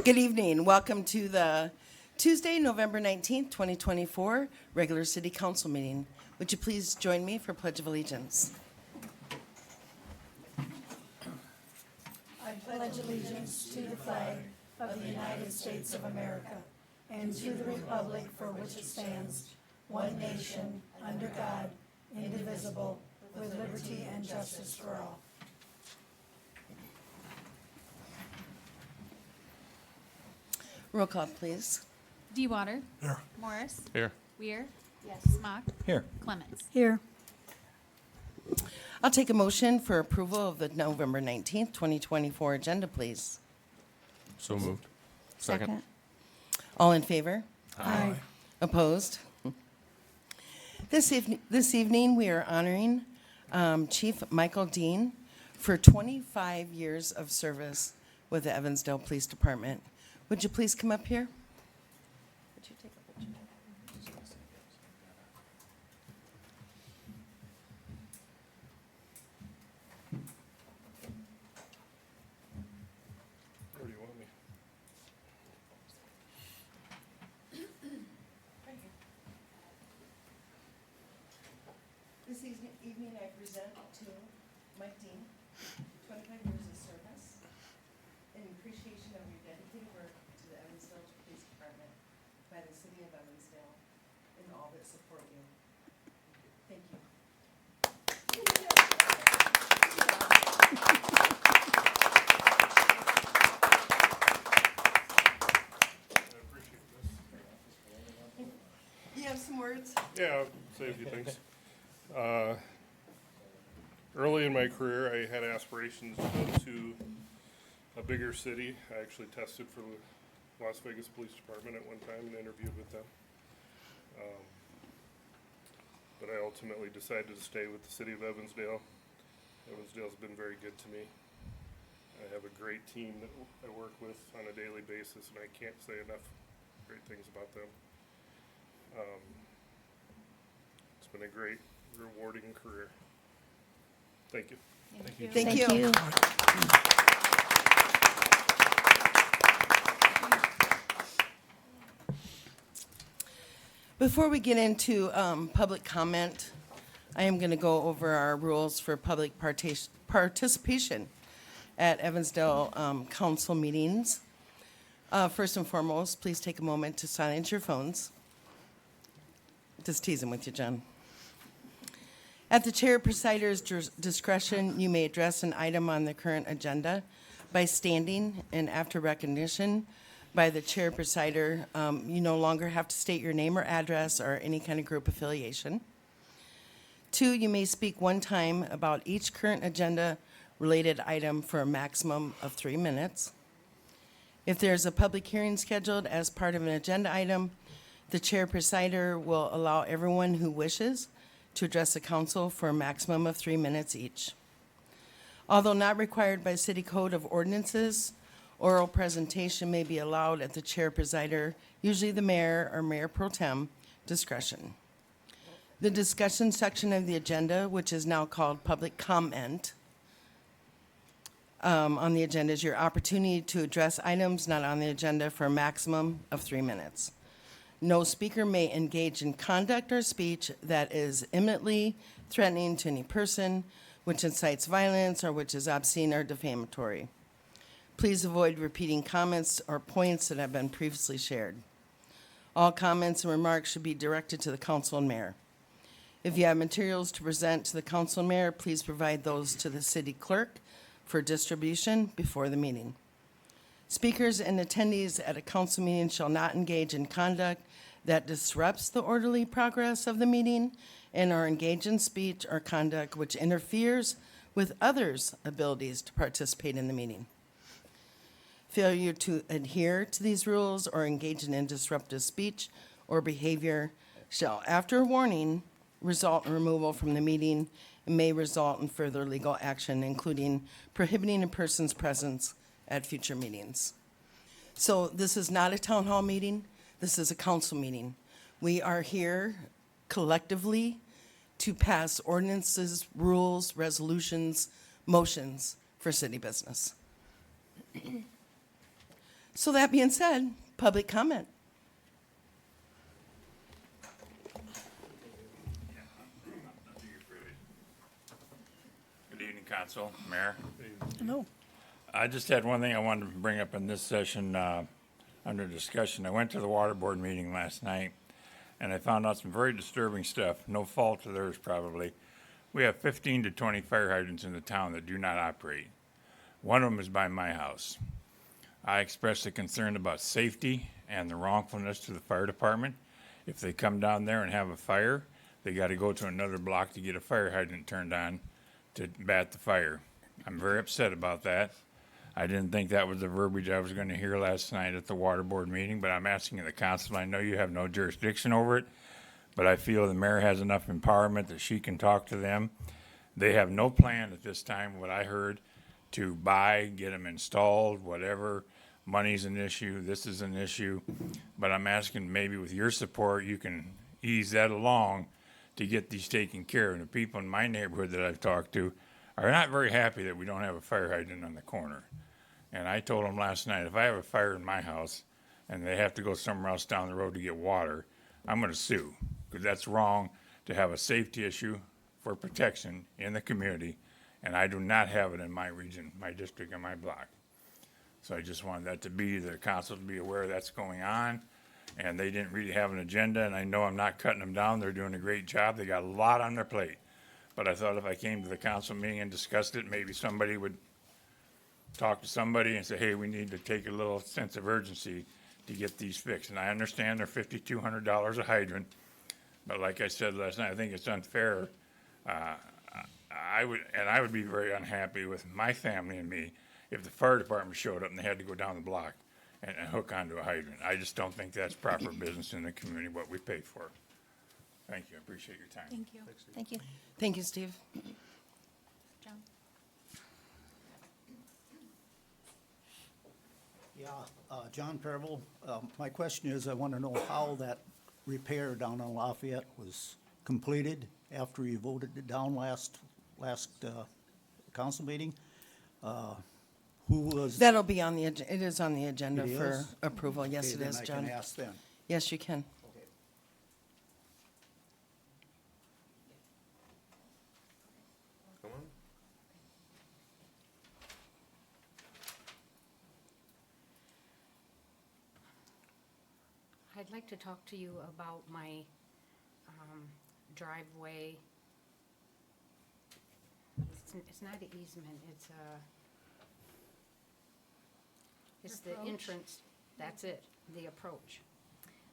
Good evening. Welcome to the Tuesday, November 19th, 2024 regular City Council meeting. Would you please join me for Pledge of Allegiance? I pledge allegiance to the flag of the United States of America and to the republic for which it stands, one nation, under God, indivisible, with liberty and justice for all. Roll call, please. DeWater. Here. Morris. Here. Weir. Yes. Smock. Here. Clements. Here. I'll take a motion for approval of the November 19th, 2024 agenda, please. So moved. All in favor? Aye. Opposed? This evening, we are honoring Chief Michael Dean for 25 years of service with the Evansdale Police Department. Would you please come up here? Would you take a picture? Where do you want me? This evening, I present to Mike Dean, 25 years of service, in appreciation of your dedicated work to the Evansdale Police Department by the City of Evansdale and all that support you. Thank you. I appreciate this. You have some words? Yeah, I'll say a few things. Early in my career, I had aspirations to go to a bigger city. I actually tested for the Las Vegas Police Department at one time and interviewed with them. But I ultimately decided to stay with the City of Evansdale. Evansdale's been very good to me. I have a great team that I work with on a daily basis, and I can't say enough great things about them. It's been a great, rewarding career. Thank you. Thank you. Before we get into public comment, I am going to go over our rules for public participation at Evansdale council meetings. First and foremost, please take a moment to silence your phones. Just teasing with you, John. At the chair presider's discretion, you may address an item on the current agenda by standing, and after recognition by the chair presider, you no longer have to state your name or address or any kind of group affiliation. 2, you may speak one time about each current agenda-related item for a maximum of 3 minutes. If there's a public hearing scheduled as part of an agenda item, the chair presider will allow everyone who wishes to address the council for a maximum of 3 minutes each. Although not required by City Code of Ordinances, oral presentation may be allowed at the chair presider, usually the mayor or mayor pro tem, discretion. The discussion section of the agenda, which is now called public comment, on the agenda is your opportunity to address items not on the agenda for a maximum of 3 minutes. No speaker may engage in conduct or speech that is imminently threatening to any person, which incites violence or which is obscene or defamatory. Please avoid repeating comments or points that have been previously shared. All comments and remarks should be directed to the council and mayor. If you have materials to present to the council and mayor, please provide those to the city clerk for distribution before the meeting. Speakers and attendees at a council meeting shall not engage in conduct that disrupts the orderly progress of the meeting and or engage in speech or conduct which interferes with others' abilities to participate in the meeting. Failure to adhere to these rules or engage in disruptive speech or behavior shall, after warning, result in removal from the meeting and may result in further legal action, including prohibiting a person's presence at future meetings. So this is not a town hall meeting. This is a council meeting. We are here collectively to pass ordinances, rules, resolutions, motions for city business. So that being said, public comment. Good evening, Council, Mayor. Hello. I just had one thing I wanted to bring up in this session under discussion. I went to the water board meeting last night, and I found out some very disturbing stuff. No fault of theirs, probably. We have 15 to 20 fire hydrants in the town that do not operate. One of them is by my house. I expressed a concern about safety and the wrongfulness to the fire department. If they come down there and have a fire, they got to go to another block to get a fire hydrant turned on to bat the fire. I'm very upset about that. I didn't think that was the verbiage I was going to hear last night at the water board meeting, but I'm asking the council. I know you have no jurisdiction over it, but I feel the mayor has enough empowerment that she can talk to them. They have no plan at this time, what I heard, to buy, get them installed, whatever. Money's an issue, this is an issue, but I'm asking maybe with your support, you can ease that along to get these taken care of. And the people in my neighborhood that I've talked to are not very happy that we don't have a fire hydrant on the corner. And I told them last night, if I have a fire in my house and they have to go somewhere else down the road to get water, I'm gonna sue, because that's wrong to have a safety issue for protection in the community, and I do not have it in my region, my district, and my block. So I just wanted that to be, the council to be aware that's going on, and they didn't really have an agenda, and I know I'm not cutting them down, they're doing a great job, they got a lot on their plate. But I thought if I came to the council meeting and discussed it, maybe somebody would talk to somebody and say, hey, we need to take a little sense of urgency to get these fixed. And I understand they're $5,200 a hydrant, but like I said last night, I think it's unfair. I would be very unhappy with my family and me if the fire department showed up and they had to go down the block and hook onto a hydrant. I just don't think that's proper business in the community, what we pay for. Thank you, I appreciate your time. Thank you. Thank you. Thank you, Steve. John? Yeah, John Parable, my question is, I want to know how that repair down on Lafayette was completed after you voted it down last council meeting. Who was? That'll be on the, it is on the agenda It for is? approval. Yes, Okay, it then is, I John. can ask then. Yes, you can. Okay. Come on. I'd like to talk to you about my driveway. It's not an easement, it's the entrance, that's it, the approach.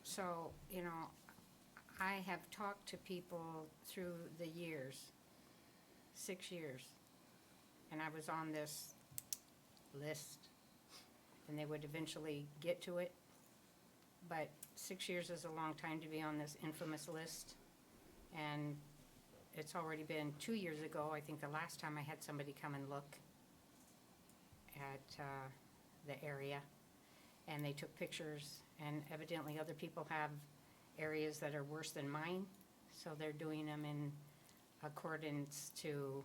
So, you know, I have talked to people through the years, 6 years, and I was on this list, and they would eventually get to it. But 6 years is a long time to be on this infamous list. And it's already been 2 years ago, I think the last time I had somebody come and look at the area. And they took pictures, and evidently other people have areas that are worse than mine. So they're doing them in accordance to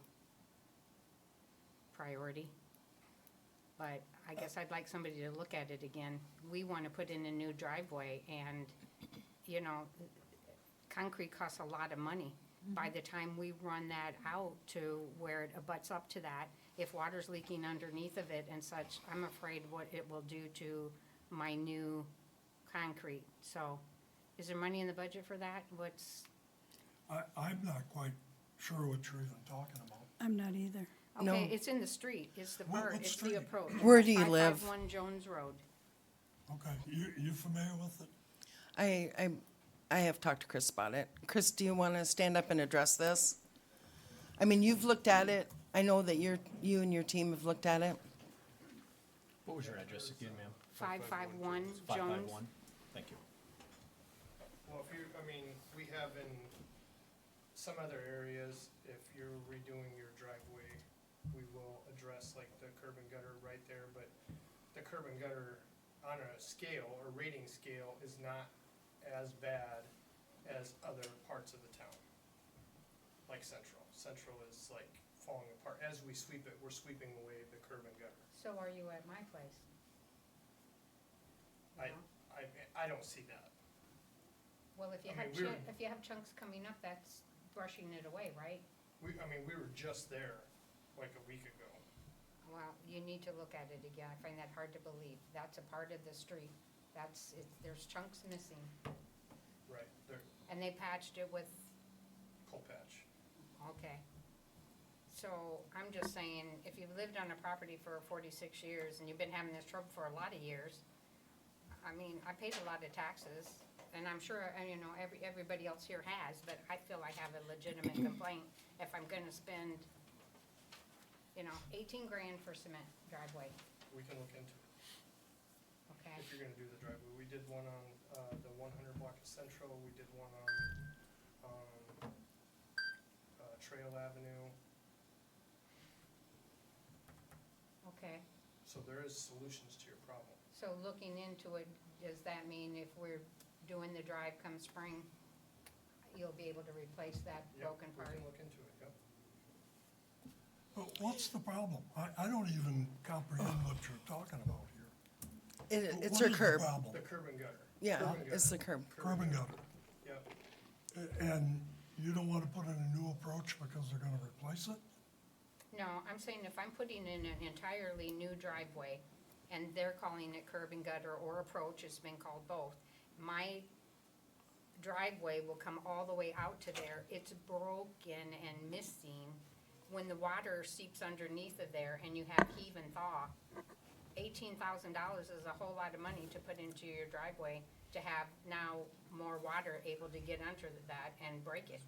priority. But I guess I'd like somebody to look at it again. We want to put in a new driveway, and, you know, concrete costs a lot of money. By the time we run that out to where it abuts up to that, if water's leaking underneath of it and such, I'm afraid what it will do to my new concrete. So, is there money in the budget for that? I'm not quite sure what you're even talking about. I'm not either. No. Okay, it's in the street, it's the What it's the street? approach. Where do you live? 551 Jones Road. Okay, you familiar with it? I have talked to Chris about it. Chris, do you want to stand up and address this? I mean, you've looked at it. I know that you and your team have looked at it. What was your address again, ma'am? 551 Jones. 551? Thank you. Well, if you, I mean, we have in some other areas, if you're redoing your driveway, we will address like the curb and gutter right there, but the curb and gutter on a scale or rating scale is not as bad as other parts of the town. Like Central. Central is like falling apart. As we sweep it, we're sweeping away the curb and gutter. So are you at my place? I, know? I don't see that. Well, if you I have, mean, we're- if you have chunks coming up, that's brushing it away, right? We were just there like a week ago. Well, you need to look at it again. I find that hard to believe. That's a part of the street. There's chunks missing. Right, there, And they patched it with, coal patch. okay. So I'm just saying, if you've lived on a property for 46 years and you've been having this trouble for a lot of years, I mean, I paid a lot of taxes, and I'm sure, you know, everybody else here has, but I feel I have a legitimate complaint if I'm gonna spend, you know, 18 grand for cement driveway, We can look into it. okay? If you're gonna do the driveway, we did one on, the 100 block of Central, we did one on, Trail Avenue, Okay, so there is solutions to your problem. so looking into it, does that mean if we're doing the drive come spring, you'll be able to replace that Yep, broken we part? can look into it, yep. But what's the problem? I don't even comprehend what you're talking about here. It's What her is the curb. problem? The curb and gutter. Yeah, Curb and it's the gutter. curb. Curb and gutter. Yep, And you don't want to put in a new approach because they're gonna replace it? No, I'm saying if I'm putting in an entirely new driveway, and they're calling it curb and gutter or approach, it's been called both, my driveway will come all the way out to there, it's broken and missing. When the water seeps underneath of there and you have heave and thaw, $18,000 is a whole lot of money to put into your driveway to have now more water able to get under that and break it.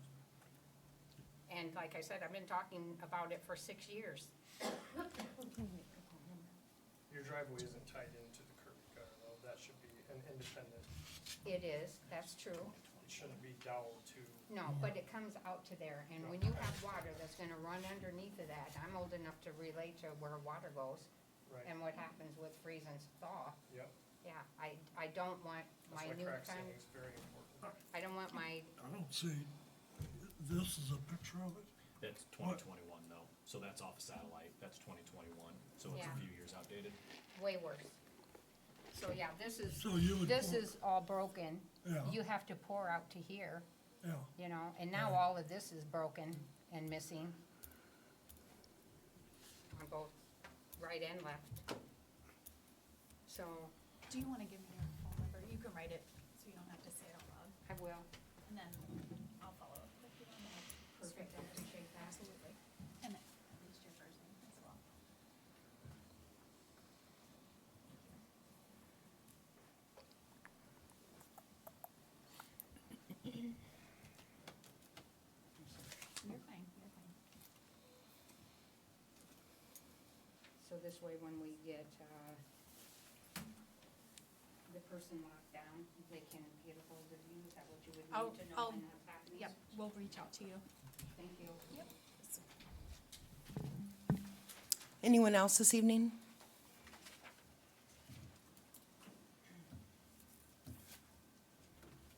And like I said, I've been talking about it for 6 years. your driveway isn't tied into the curb and gutter though, that should be an independent, It is, that's true. it shouldn't be doweled to. No, but it comes out to there, and when you have water that's gonna run underneath of that, I'm old enough to relate to where water goes Right, and what happens with freeze and thaw. yep, Yeah, I don't want that's my why new crack kind, sealing is very important. I don't want my, I don't see, this is a picture of it? That's 2021 though, so that's off a satellite, that's 2021, so it's Yeah. a few years outdated. way worse. So, yeah, this is, So you would. this pour- is all broken. Yeah. You have to pour out to here, Yeah, you know, and now Right. all of this is broken and missing. On both right and left. So, Do you want to give me your phone number? You can write it so you don't have to say it out loud. I will. And then I'll follow up with you on that. Perfect, I appreciate that. Absolutely. And at least your first name as well. You're fine, you're fine. So this way, when we get, the person locked down, they can get a hold of you, is that what you would I'll- need to know I'll- when that happens? Yep, we'll reach out to you. Thank you. Yep. Anyone else this evening?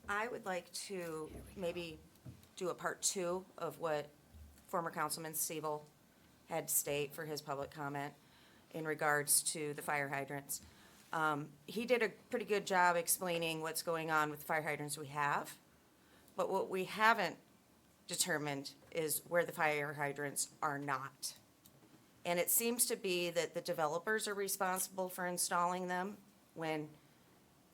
I would like to maybe do a part two of what former Councilman Siebel had to state for his public comment in regards to the fire hydrants. He did a pretty good job explaining what's going on with the fire hydrants we have, but what we haven't determined is where the fire hydrants are not. And it seems to be that the developers are responsible for installing them when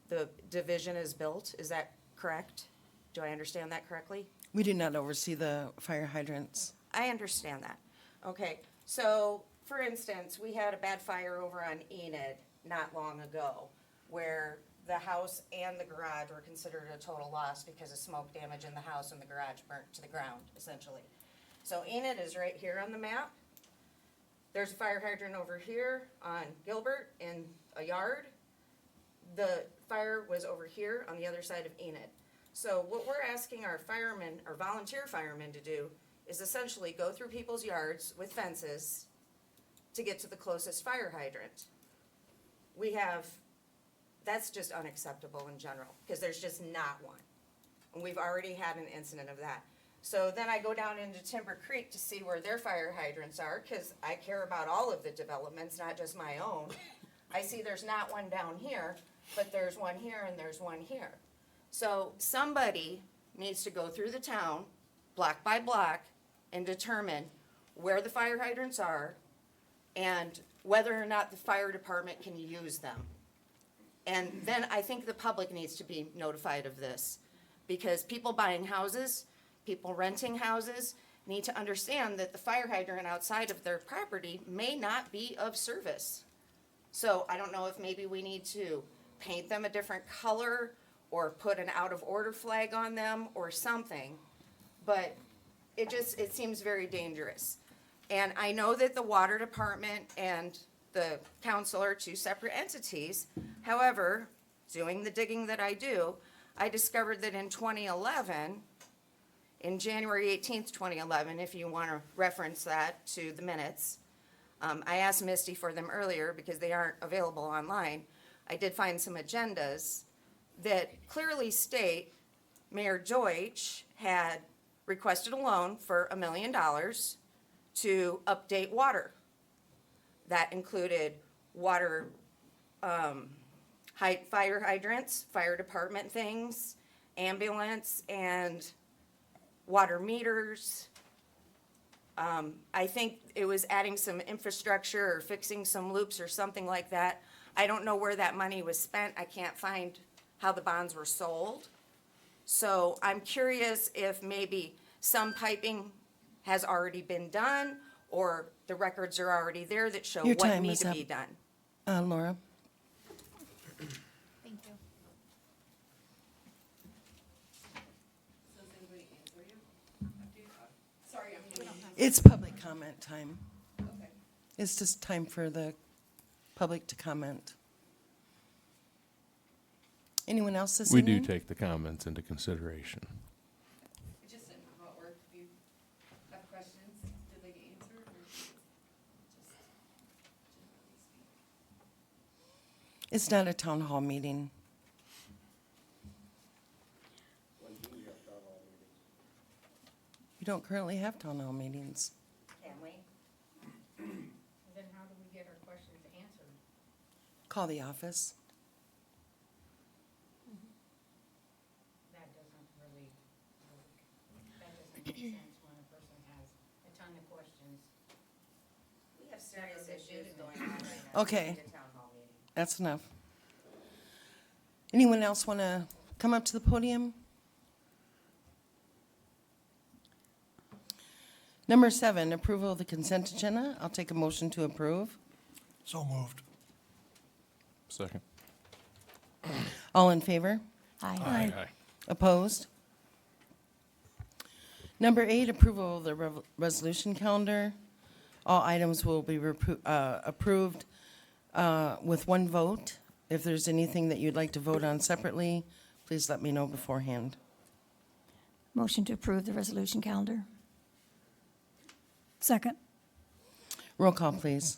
the division is built. Is that correct? Do I understand that correctly? We do not oversee the fire hydrants. I understand that. Okay, so, for instance, we had a bad fire over on Enid not long ago, where the house and the garage were considered a total loss because of smoke damage in the house and the garage burnt to the ground, essentially. So Enid is right here on the map. There's a fire hydrant over here on Gilbert in a yard. The fire was over here on the other side of Enid. So what we're asking our firemen, our volunteer firemen to do is essentially go through people's yards with fences to get to the closest fire hydrant. We have, that's just unacceptable in general, because there's just not one. And we've already had an incident of that. So then I go down into Timber Creek to see where their fire hydrants are, because I care about all of the developments, not just my own. I see there's not one down here, but there's one here and there's one here. So somebody needs to go through the town, block by block, and determine where the fire hydrants are and whether or not the fire department can use them. And then I think the public needs to be notified of this, because people buying houses, people renting houses, need to understand that the fire hydrant outside of their property may not be of service. So I don't know if maybe we need to paint them a different color or put an out of order flag on them or something. But it seems very dangerous. And I know that the water department and the council are two separate entities. However, doing the digging that I do, I discovered that in 2011, in January 18th, 2011, if you want to reference that to the minutes, I asked Misty for them earlier because they aren't available online. I did find some agendas that clearly state Mayor Deutsch had requested a loan for $1 million to update water. That included water, fire hydrants, fire department things, ambulance, and water meters. I think it was adding some infrastructure or fixing some loops or something like that. I don't know where that money was spent. I can't find how the bonds were sold. So I'm curious if maybe some piping has already been done, or the records are already there that show Your what time needs is to up. be done. Laura? Thank you. It's public comment time. It's just time for the public to comment. Anyone else this We evening? do take the comments into consideration. Just in how it worked, if you have questions, did they get answered, or just generally speak? It's not a town hall meeting. You don't currently have town hall meetings. Can we? Then how do we get our questions answered? Call the office. That doesn't really work. That doesn't make sense when a person has a ton of questions. We have serious issues going on right now. Okay. We need a town hall meeting. That's enough. Anyone else want to come up to the podium? Number 7, approval of the consent agenda. I'll take a motion to approve. So moved. Second. All in favor? Aye. Opposed? Number 8, approval of the resolution calendar. All items will be approved with one vote. If there's anything that you'd like to vote on separately, please let me know beforehand. Motion to approve the resolution calendar. Second. Roll call, please.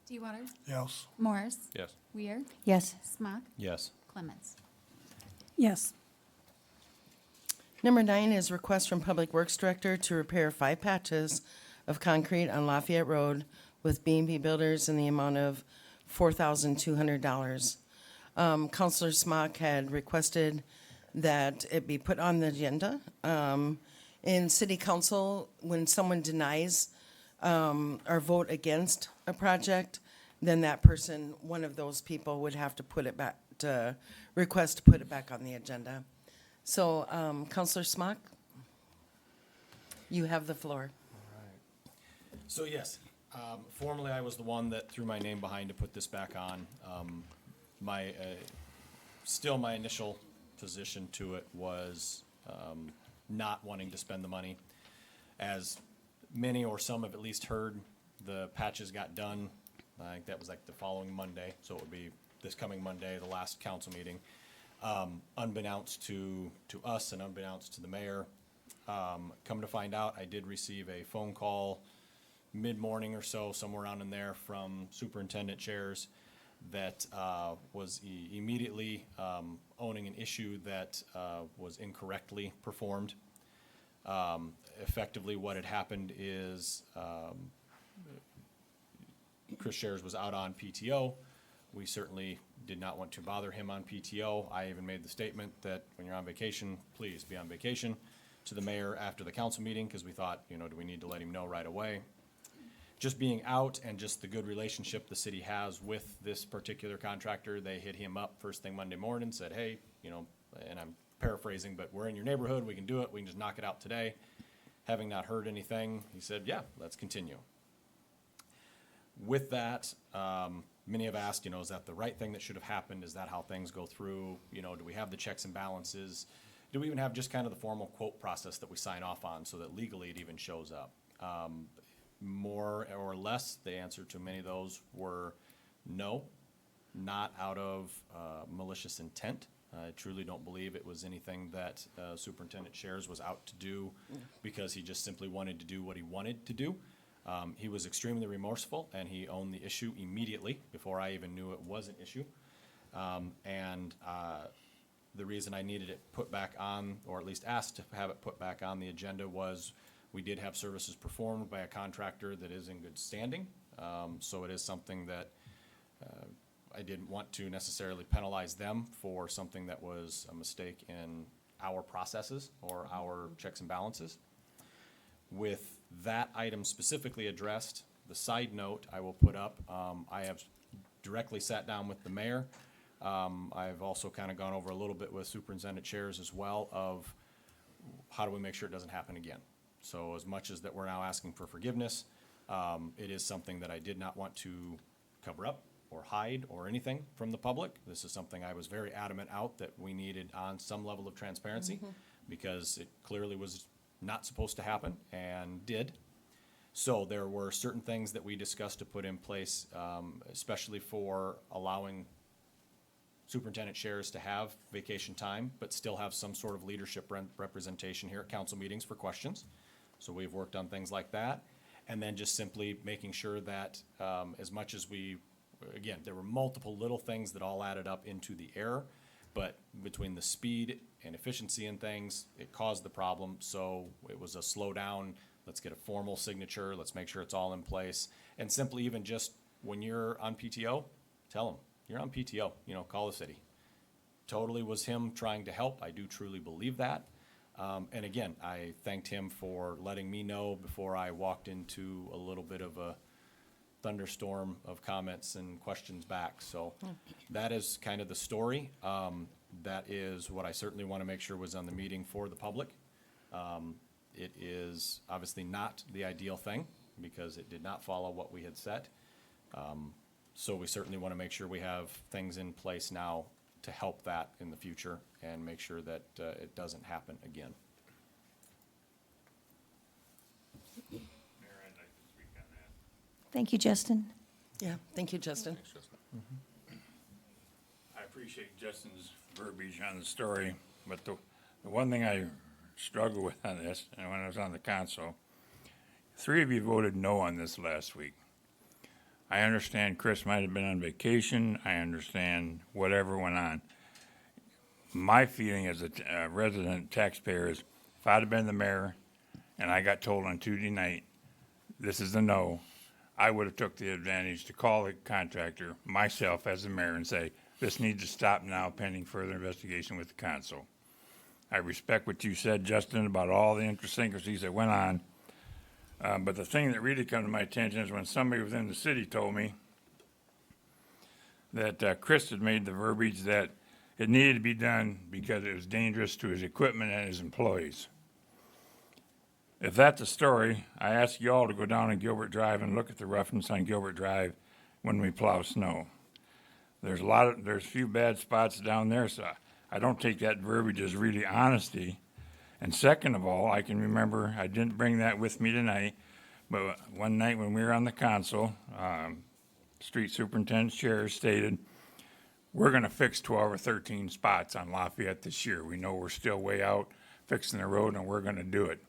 DeWater, Yes. Morris, Yes. Weir, Yes. Smock, Yes. Clements. Yes. Number 9 is request from Public Works Director to repair 5 patches of concrete on Lafayette Road with B&B Builders in the amount of $4,200. Counselor Smock had requested that it be put on the agenda. In city council, when someone denies or vote against a project, then that person, one of those people, would have to put it back, to request to put it back on the agenda. So, Counselor Smock, you have the floor. So yes, formerly I was the one that threw my name behind to put this back on. Still my initial position to it was not wanting to spend the money. As many or some have at least heard, the patches got done, I think that was like the following Monday, so it would be this coming Monday, the last council meeting. Unbeknownst to us and unbeknownst to the mayor, come to find out, I did receive a phone call mid-morning or so, somewhere around in there, from Superintendent Chairs that was immediately owning an issue that was incorrectly performed. Effectively, what had happened is Chris Chairs was out on PTO. We certainly did not want to bother him on PTO. I even made the statement that when you're on vacation, please be on vacation, to the mayor after the council meeting, because we thought, you know, do we need to let him know right away? Just being out and just the good relationship the city has with this particular contractor, they hit him up first thing Monday morning, said, hey, you know, and I'm paraphrasing, but we're in your neighborhood, we can do it, we can just knock it out today. Having not heard anything, he said, yeah, let's continue. With that, many have asked, you know, is that the right thing that should have happened? Is that how things go through? You know, do we have the checks and balances? Do we even have just kind of the formal quote process that we sign off on so that legally it even shows up? More or less, the answer to many of those were no, not out of malicious intent. I truly don't believe it was anything that Superintendent Shares was out to do because he just simply wanted to do what he wanted to do. He was extremely remorseful, and he owned the issue immediately before I even knew it was an issue. The reason I needed it put back on, or at least asked to have it put back on the agenda, was we did have services performed by a contractor that is in good standing. So it is something that I didn't want to necessarily penalize them for something that was a mistake in our processes or our checks and balances. With that item specifically addressed, the side note I will put up, I have directly sat down with the mayor. I've also kind of gone over a little bit with Superintendent Chairs as well of how do we make sure it doesn't happen again. So as much as that we're now asking for forgiveness, it is something that I did not want to cover up or hide or anything from the public. This is something I was very adamant out that we needed on some level of transparency because it clearly was not supposed to happen and did. So there were certain things that we discussed to put in place, especially for allowing Superintendent Shares to have vacation time, but still have some sort of leadership representation here at council meetings for questions. So we've worked on things like that. And then just simply making sure that as much as we, again, there were multiple little things that all added up into the error, but between the speed and efficiency and things, it caused the problem. So it was a slow down, let's get a formal signature, let's make sure it's all in place. And simply even just when you're on PTO, tell them, you're on PTO, you know, call the city. Totally was him trying to help. I do truly believe that. And again, I thanked him for letting me know before I walked into a little bit of a thunderstorm of comments and questions back. So that is kind of the story. That is what I certainly want to make sure was on the meeting for the public. It is obviously not the ideal thing because it did not follow what we had set. So we certainly want to make sure we have things in place now to help that in the future and make sure that it doesn't happen again. Mayor, I'd like to speak on that. Thank you, Justin. Yeah, thank you, Justin. I appreciate Justin's verbiage on the story, but the one thing I struggle with on this, and when I was on the council, 3 of you voted no on this last week. I understand Chris might have been on vacation. I understand whatever went on. My feeling as a resident taxpayer is if I'd have been the mayor and I got told on Tuesday night, this is a no, I would have took the advantage to call the contractor myself as the mayor and say, this needs to stop now pending further investigation with the council. I respect what you said, Justin, about all the idiosyncrasies that went on. But the thing that really came to my attention is when somebody within the city told me that Chris had made the verbiage that it needed to be done because it was dangerous to his equipment and his employees. If that's the story, I ask you all to go down on Gilbert Drive and look at the roughness on Gilbert Drive when we plow snow. There's a few bad spots down there, so I don't take that verbiage as really honesty. And second of all, I can remember, I didn't bring that with me tonight, but one night when we were on the council, Street Superintendent Chair stated, we're gonna fix 12 or 13 spots on Lafayette this year. We know we're still way out fixing the road and we're gonna do it.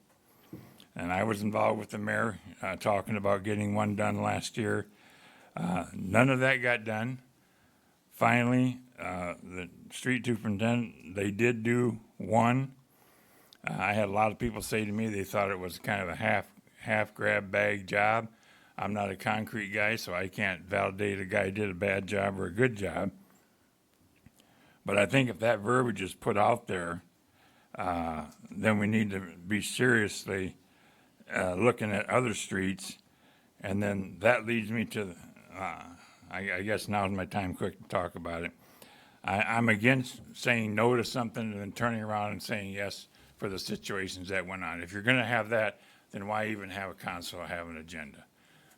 And I was involved with the mayor, talking about getting one done last year. None of that got done. Finally, the street superintendent, they did do one. I had a lot of people say to me they thought it was kind of a half grab bag job. I'm not a concrete guy, so I can't validate a guy did a bad job or a good job. But I think if that verbiage is put out there, then we need to be seriously looking at other streets. And then that leads me to, I guess now's my time quick to talk about it. I'm against saying no to something and then turning around and saying yes for the situations that went on. If you're gonna have that, then why even have a council or have an agenda?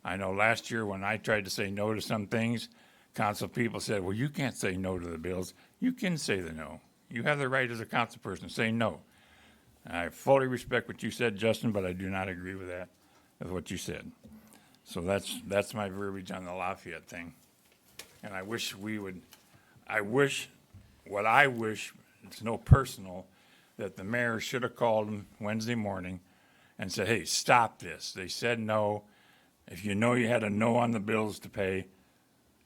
I know last year when I tried to say no to some things, council people said, well, you can't say no to the bills. You can say the no. You have the right as a council person to say no. I fully respect what you said, Justin, but I do not agree with that, with what you said. So that's my verbiage on the Lafayette thing. And I wish, it's no personal, that the mayor should have called him Wednesday morning and said, hey, stop this. They said no. If you know you had a no on the bills to pay,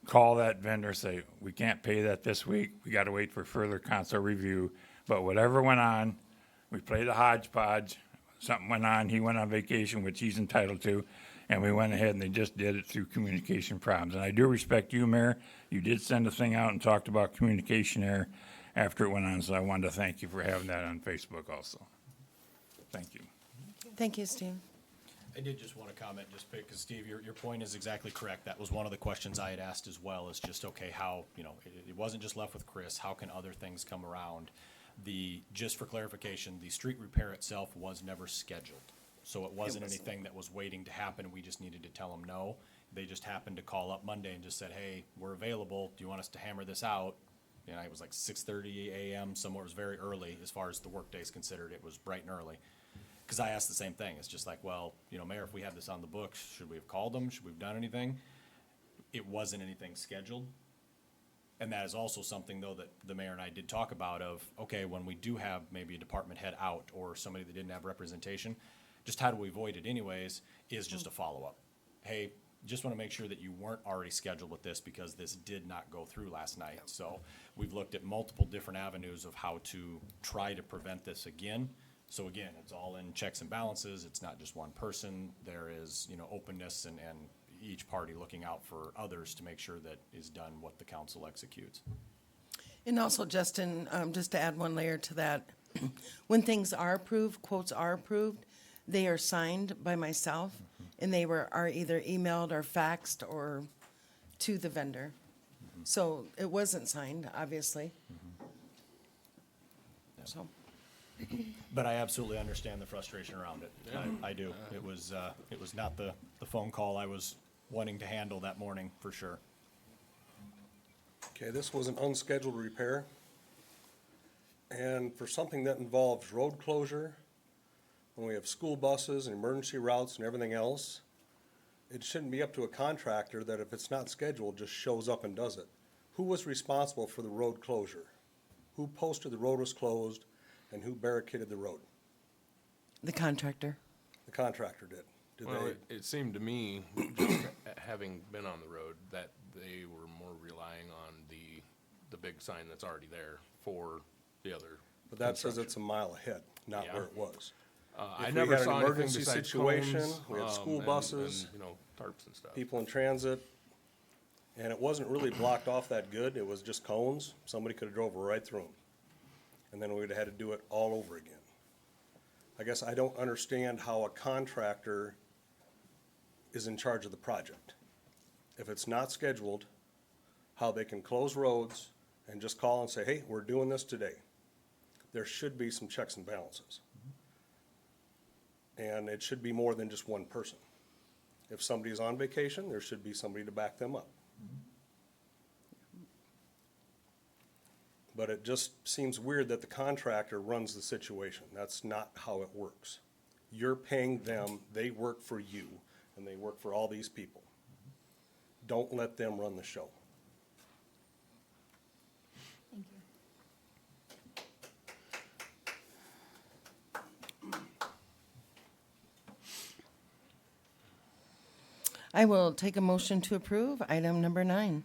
call that vendor, say, we can't pay that this week. We got to wait for further council review. But whatever went on, we played a hodgepodge. Something went on. He went on vacation, which he's entitled to. And we went ahead and they just did it through communication problems. And I do respect you, Mayor. You did send a thing out and talked about communication there after it went on. So I wanted to thank you for having that on Facebook also. Thank you. Thank you, Steve. I did just want to comment, just because, Steve, your point is exactly correct. That was one of the questions I had asked as well, is just, okay, how, it wasn't just left with Chris, how can other things come around? Just for clarification, the street repair itself was never scheduled. So it wasn't anything that was waiting to happen, we just needed to tell them no. They just happened to call up Monday and just said, hey, we're available, do you want us to hammer this out? And it was like 6:30 a.m., somewhere it was very early, as far as the workday is considered, it was bright and early. Because I asked the same thing. It's just like, well, Mayor, if we had this on the books, should we have called them? Should we have done anything? It wasn't anything scheduled. And that is also something, though, that the mayor and I did talk about of, okay, when we do have maybe a department head out or somebody that didn't have representation, just how do we avoid it anyways, is just a follow-up. Hey, just want to make sure that you weren't already scheduled with this because this did not go through last night. So we've looked at multiple different avenues of how to try to prevent this again. So again, it's all in checks and balances. It's not just one person. There is, openness and each party looking out for others to make sure that is done what the council executes. And also, Justin, just to add one layer to that, when things are approved, quotes are approved, they are signed by myself, and they are either emailed or faxed or to the vendor. So it wasn't signed, obviously. So. But I absolutely understand the frustration around it. I do. It was not the phone call I was wanting to handle that morning, for sure. Okay, this was an unscheduled repair. And for something that involves road closure, when we have school buses and emergency routes and everything else, it shouldn't be up to a contractor that if it's not scheduled, just shows up and does it. Who was responsible for the road closure? Who posted the road was closed and who barricaded the road? The contractor. The contractor did. Did Well, they? it seemed to me, just having been on the road, that they were more relying on the big sign that's already there for the other. But that says construction. it's a mile ahead, not Yeah. where it was. I If never we had saw an anything emergency besides situation, cones, we had school and, buses, tarps and stuff. people in transit, and it wasn't really blocked off that good. It was just cones. Somebody could have drove right through them. And then we would have had to do it all over again. I guess I don't understand how a contractor is in charge of the project. If it's not scheduled, how they can close roads and just call and say, hey, we're doing this today. There should be some checks and balances. And it should be more than just one person. If somebody's on vacation, there should be somebody to back them up. But it just seems weird that the contractor runs the situation. That's not how it works. You're paying them, they work for you, and they work for all these people. Don't let them run the show. Thank you. I will take a motion to approve item number 9.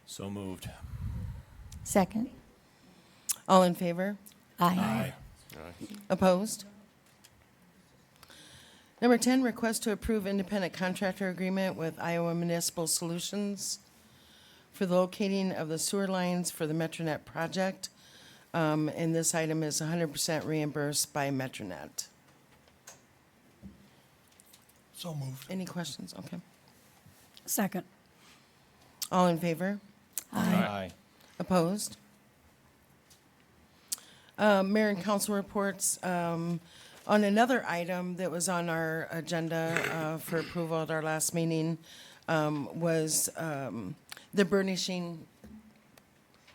So moved. Second. All in favor? Aye. Opposed? Number 10, request to approve independent contractor agreement with Iowa Municipal Solutions for the locating of the sewer lines for the Metronet project. And this item is 100% reimbursed by Metronet. So moved. Any questions? Okay. Second. All in favor? Aye. Opposed? Mayor and council reports. On another item that was on our agenda for approval at our last meeting was the burnishing,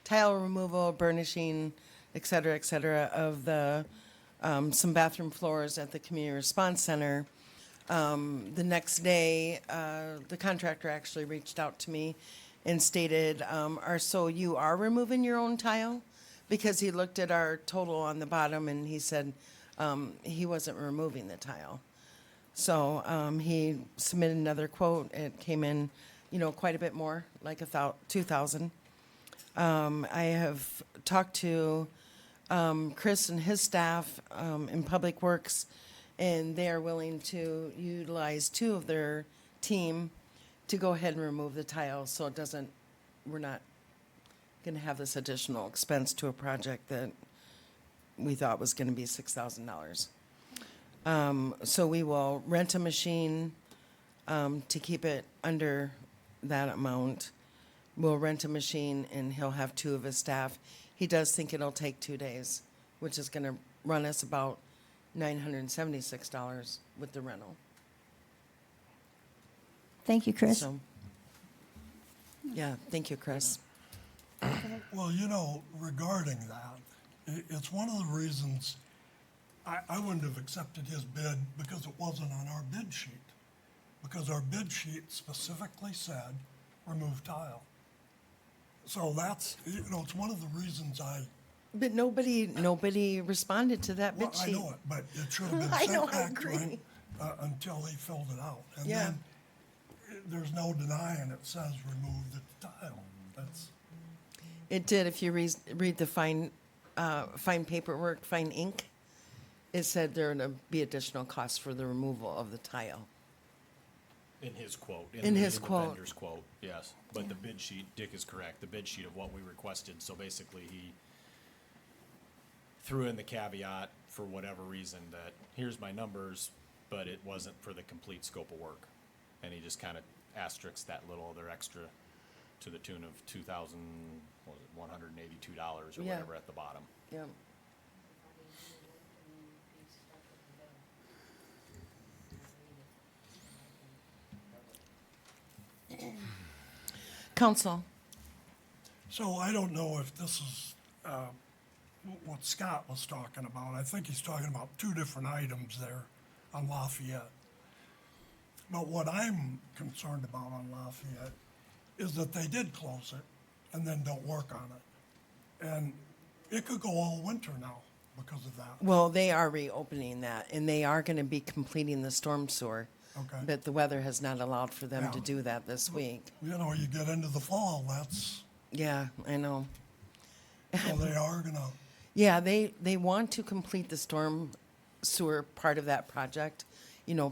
tile removal, burnishing, et cetera, of the, some bathroom floors at the Community Response Center. The next day, the contractor actually reached out to me and stated, so you are removing your own tile? Because he looked at our total on the bottom and he said, he wasn't removing the tile. So, he submitted another quote. It came in, quite a bit more, like $2,000. I have talked to, Chris and his staff, in Public Works, and they are willing to utilize 2 of their team to go ahead and remove the tile, so it doesn't, we're not gonna have this additional expense to a project that we thought was gonna be $6,000. So we will rent a machine, to keep it under that amount. We'll rent a machine and he'll have 2 of his staff. He does think it'll take 2 days, which is gonna run us about $976 with the rental. Thank you, Chris. So, yeah, thank you, Chris. Well, regarding that, it's one of the reasons I wouldn't have accepted his bid because it wasn't on our bid sheet. Because our bid sheet specifically said remove tile. So that's, it's one of the reasons But nobody responded to that well, bid I sheet. know it, but it should have been I know, sent I back to him agree. Until he filled it out. And Yeah. then there's no denying it says remove the tile. That's, It did, if you read the fine paperwork, fine ink, it said there would be additional costs for the removal of the tile. In his quote. In his the quote. vendor's quote, yes. But the bid sheet, Dick is correct, the bid sheet of what we requested, so basically he threw in the caveat for whatever reason that, here's my numbers, but it wasn't for the complete scope of work. And he just kind of asterisks that little other extra to the tune of $2,182 or Yeah. whatever at the bottom. Yeah. Council, so I don't know if this is, what Scott was talking about. I think he's talking about 2 different items there on Lafayette. But what I'm concerned about on Lafayette is that they did close it and then don't work on it. And it could go all winter now because of that. well, they are reopening that, and they are gonna be completing the storm sewer. Okay. But the weather has not allowed for them to Yeah. do that this week. You get into the fall, that's, Yeah, I know. so they are gonna, Yeah, they want to complete the storm sewer part of that project,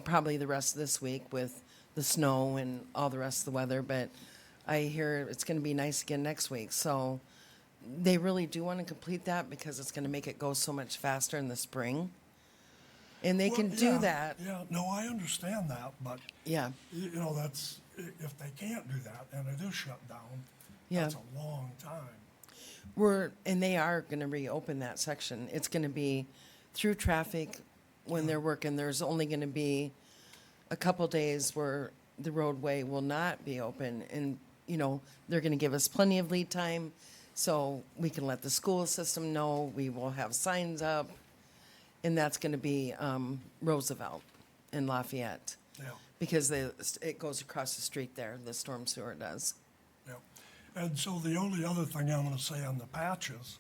probably the rest of this week with the snow and all the rest of the weather, but I hear it's gonna be nice again next week, so they really do wanna complete that because it's gonna make it go so much faster in the spring. And they can Well, do yeah, that, Yeah, no, I understand that, but, yeah, that's, if they can't do that and it is shut down, Yeah. that's a long time. and they are gonna reopen that section. It's gonna be through traffic when they're working. There's only gonna be a couple days where the roadway will not be open, and, they're gonna give us plenty of lead time, so we can let the school system know. We will have signs up, and that's gonna be, Roosevelt in Lafayette, Yeah, because it goes across the street there, the storm sewer does. yeah. And so the only other thing I'm gonna say on the patches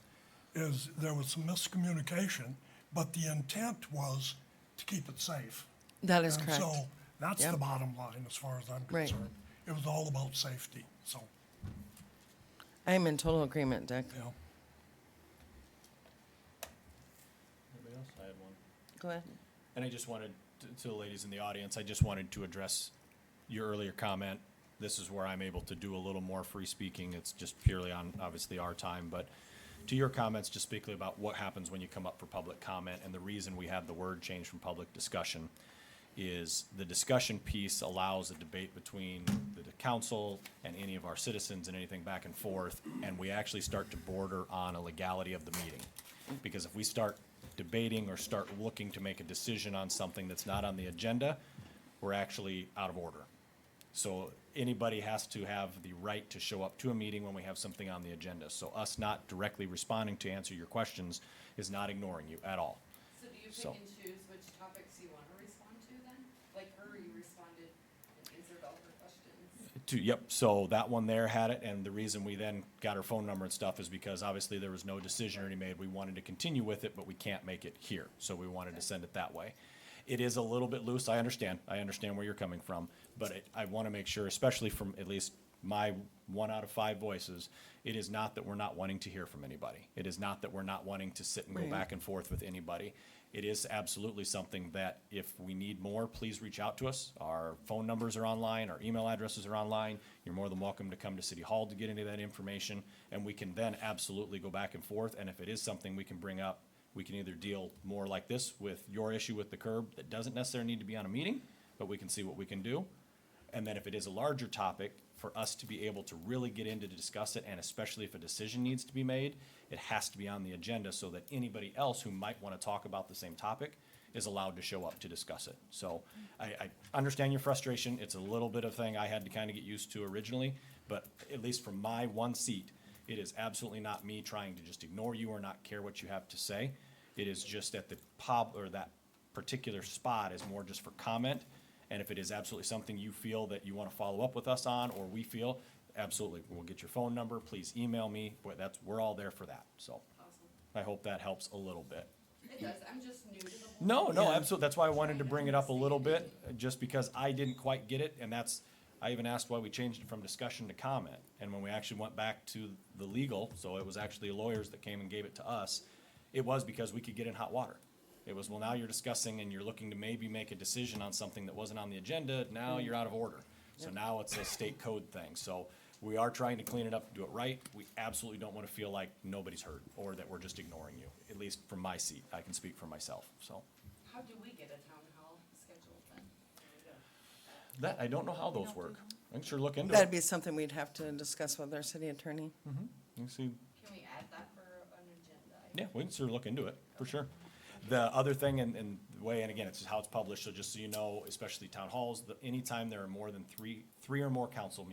is there was some miscommunication, but the intent was to keep it safe. That is And correct. so that's Yep. the bottom line as far as I'm Right. concerned. It was all about safety, so, I'm in total agreement, Dick. yeah. Anybody else? I had one. Go ahead. And I just wanted, to the ladies in the audience, I just wanted to address your earlier comment This is where I'm able to do a little more free speaking. It's just purely on, obviously, our time. But to your comments, just speaking about what happens when you come up for public comment, and the reason we have the word change from public discussion is the discussion piece allows a debate between the council and any of our citizens and anything back and forth, and we actually start to border on a legality of the meeting. Because if we start debating or start looking to make a decision on something that's not on the agenda, we're actually out of order. So anybody has to have the right to show up to a meeting when we have something on the agenda. So us not directly responding to answer your questions is not ignoring you at all. So do you So- pick and choose which topics you want to respond to then? Like her, you responded and answered all her questions. Yep, so that one there had it, and the reason we then got her phone number and stuff is because obviously there was no decision already made. We wanted to continue with it, but we can't make it here, so we wanted to send it that way. It is a little bit loose, I understand where you're coming from, but I want to make sure, especially from at least my 1 out of 5 voices, it is not that we're not wanting to hear from anybody. It is not that we're not wanting to sit and go Right. back and forth with anybody. It is absolutely something that if we need more, please reach out to us. Our phone numbers are online, our email addresses are online. You're more than welcome to come to City Hall to get any of that information, and we can then absolutely go back and forth. And if it is something we can bring up, we can either deal more like this with your issue with the curb that doesn't necessarily need to be on a meeting, but we can see what we can do. And then if it is a larger topic, for us to be able to really get into to discuss it, and especially if a decision needs to be made, it has to be on the agenda so that anybody else who might want to talk about the same topic is allowed to show up to discuss it. So I understand your frustration. It's a little bit of thing I had to kind of get used to originally, but at least from my one seat, it is absolutely not me trying to just ignore you or not care what you have to say. It is just at the or that particular spot is more just for comment. And if it is absolutely something you feel that you want to follow up with us on, or we feel, absolutely, we'll get your phone number, please email me, we're all there for that, so. Awesome. I hope that helps a little bit. It does, I'm just new to the No, whole. no, absolutely, that's why I wanted to bring it up a little bit, just because I didn't quite get it, and I even asked why we changed it from discussion to comment. And when we actually went back to the legal, so it was actually lawyers that came and gave it to us, it was because we could get in hot water. It was, well, now you're discussing and you're looking to maybe make a decision on something that wasn't on the agenda, now you're out of order. So now it's a state code thing. So we are trying to clean it up, do it right. We absolutely don't want to feel like nobody's heard or that we're just ignoring you, at least from my seat. I can speak for myself, so. How do we get a town hall scheduled then? That, I don't know how those work. I can sure look into That'd it. be something we'd have to discuss with our city attorney. You can see, Can we add that for an agenda? yeah, we can sure look into it, for sure. The other thing, and the way, and again, it's just how it's published, so just so you know, especially town halls, anytime there are more than three or more council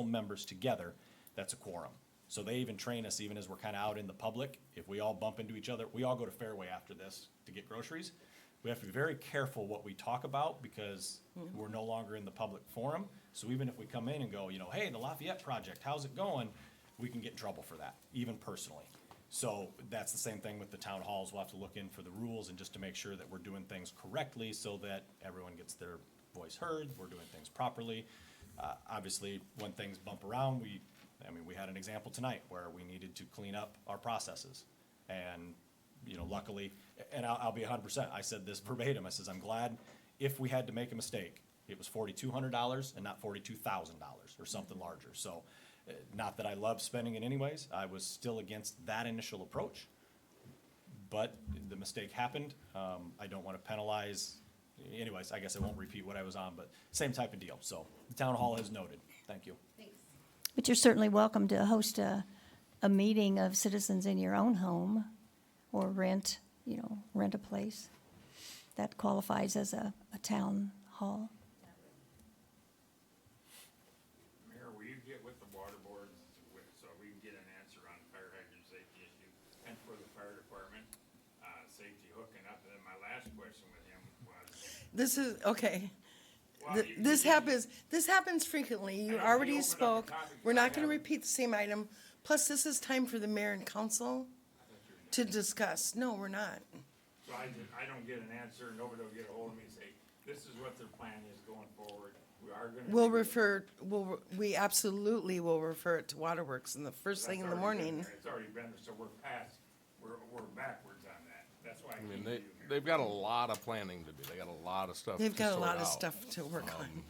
members together, that's a quorum. So they even train us, even as we're kind of out in the public, if we all bump into each other, we all go to Fairway after this to get groceries. We have to be very careful what we talk about because we're no longer in the public forum. So even if we come in and go, hey, the Lafayette project, how's it going? We can get in trouble for that, even personally. So that's the same thing with the town halls. We'll have to look in for the rules and just to make sure that we're doing things correctly so that everyone gets their voice heard, we're doing things properly. Obviously, when things bump around, we had an example tonight where we needed to clean up our processes. And, luckily, and I'll be 100%, I said this verbatim, I says, I'm glad if we had to make a mistake, it was $4,200 and not $42,000 or something larger. So, not that I love spending it anyways, I was still against that initial approach. But the mistake happened, I don't want to penalize, anyways, I guess I won't repeat what I was on, but same type of deal. So, the town hall has noted, thank you. Thanks. But you're certainly welcome to host a meeting of citizens in your own home or rent a place. That qualifies as a town hall. Mayor, will you get with the water boards so we can get an answer on fire hydrant safety issue and for the fire department, safety hooking up? And then my last question with him was, This is, okay. well, This happens frequently. You I know, already we opened up spoke. the topic, We're but I not gonna haven't- repeat the same item. Plus, this is time for the mayor and council to discuss. No, we're not. so I don't get an answer, nobody will get a hold of me and say, this is what their plan is going forward. We are gonna. We absolutely will refer it to Waterworks in the first thing in the morning. It's already been there, so we're backwards on that. That's why I I mean, came to you, Mayor. they've got a lot of planning to do. They got a lot of stuff to They've got a sort lot of out. stuff to work on.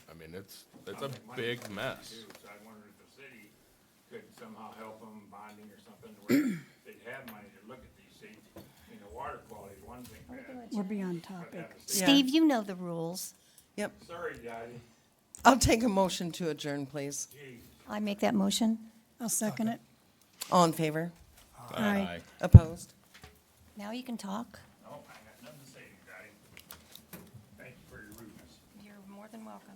I mean, it's Sounds a like money big coming in mess. too, so I wondered if the city could somehow help them bonding or something to where they'd have money to look at these things. I mean, the water quality is one thing bad. We're beyond but topic. having the city- Yeah. Steve, you know the rules. Yep. Sorry, Daddy. I'll take a motion to adjourn, please. Gee. I make that motion. I'll second it. All in favor? Aye. Opposed? Now you can talk. No, I got nothing to say, Daddy. Thank you for your rudeness. You're more than welcome.